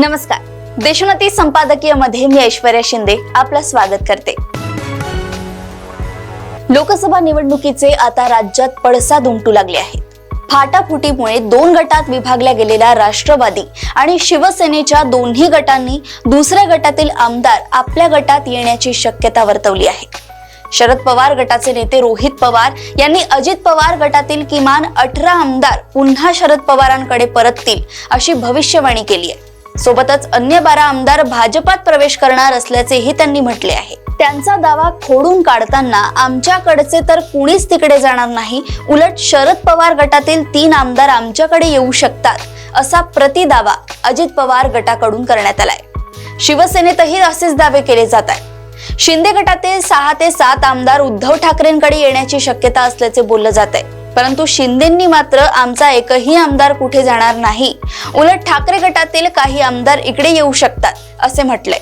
नमस्कार, देशोन्नती संपादकीय मध्ये मी ऐश्वर्या शिंदे आपलं स्वागत करते। लोकसभा निवडणुकीचे आता राज्यात पडसाद उमटू लागले आहेत। फाटाफुटीमुळे दोन गटात विभागल्या गेलेल्या राष्ट्रवादी आणि शिवसेनेच्या दोन्ही गटांनी दुसऱ्या गटातील आमदार आपल्या गटात येण्याची शक्यता वर्तवली आहे। शरद पवार गटाचे नेते रोहित पवार यांनी अजित पवार गटातील किमान 18 आमदार पुन्हा शरद पवारांकडे परततील अशी भविष्यवाणी केली आहे। सोबतच अन्य 12 आमदार भाजपात प्रवेश करणार असल्याचेही त्यांनी म्हटले आहे। त्यांचा दावा खोडून काढताना आमच्याकडचे तर कुणीच तिकडे जाणार नाही, उलट शरद पवार गटातील 3 आमदार आमच्याकडे येऊ शकतात असा प्रतिदावा अजित पवार गटाकडून करण्यात आलाय। शिवसेनेतही असेच दावे केले जात आहेत। शिंदे गटातील 6 ते 7 आमदार उद्धव ठाकरेंकडे येण्याची शक्यता असल्याचे बोललं जात आहे, परंतु शिंदेंनी मात्र आमचा एकही आमदार कुठे जाणार नाही, उलट ठाकरे गटातील काही आमदार इकडे येऊ शकतात असे म्हटले।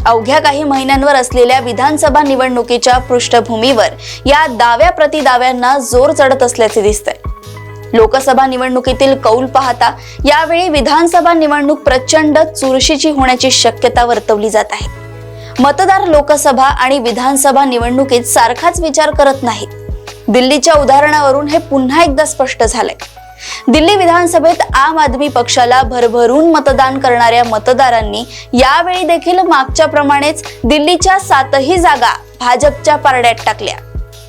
अवघ्या काही महिन्यांवर असलेल्या विधानसभा निवडणुकीच्या पृष्ठभूमीवर या दाव्या प्रतिदाव्यांना जोर चढत असल्याचे दिसतंय। लोकसभा निवडणुकीतील कौल पाहता यावेळी विधानसभा निवडणूक प्रचंड चुरशीची होण्याची शक्यता वर्तवली जात आहे। मतदार लोकसभा आणि विधानसभा निवडणुकीत सारखाच विचार करत नाहीत। दिल्लीच्या उदाहरणावरून हे पुन्हा एकदा स्पष्ट झालंय। दिल्ली विधानसभेत आम आदमी पक्षाला भरभरून मतदान करणाऱ्या मतदारांनी यावेळी देखील मागच्या प्रमाणेच दिल्लीच्या 7ही जागा भाजपच्या पारड्यात टाकल्या।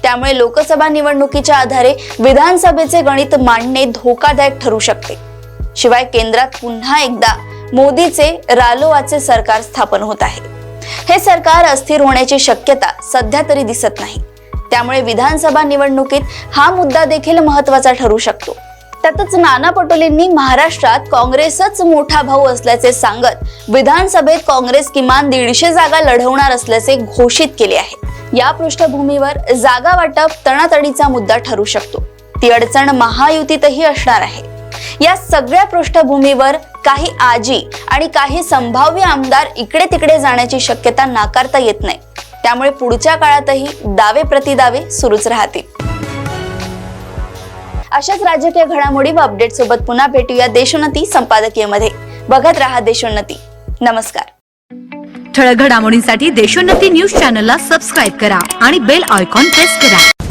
त्यामुळे लोकसभा निवडणुकीच्या आधारे विधानसभेचे गणित मांडणे धोकादायक ठरू शकते। शिवाय केंद्रात पुन्हा एकदा मोदीचे रालोआचे सरकार स्थापन होत आहे। हे सरकार अस्थिर होण्याची शक्यता सध्या तरी दिसत नाही। त्यामुळे विधानसभा निवडणुकीत हा मुद्दा देखील महत्त्वाचा ठरू शकतो। त्यातच नाना पटोलेंनी महाराष्ट्रात काँग्रेसच मोठा भाऊ असल्याचे सांगत विधानसभेत काँग्रेस किमान 150 जागा लढवणार असल्याचे घोषित केले आहे। या पृष्ठभूमीवर जागा वाटप तणातडीचा मुद्दा ठरू शकतो। ती अडचण महायुतीतही असणार आहे। या सगळ्या पृष्ठभूमीवर काही आजी आणि काही संभाव्य आमदार इकडे तिकडे जाण्याची शक्यता नाकारता येत नाही। त्यामुळे पुढच्या काळातही दावे प्रतिदावे सुरूच राहतील। अशाच राजकीय घडामोडी व अपडेट सोबत पुन्हा भेटूया देशोन्नती संपादकीय मध्ये। बघत रहा देशोन्नती। नमस्कार। ठळक घडामोडींसाठी देशोन्नती न्यूज चॅनलला सबस्क्राइब करा आणि बेल आयकॉन प्रेस करा।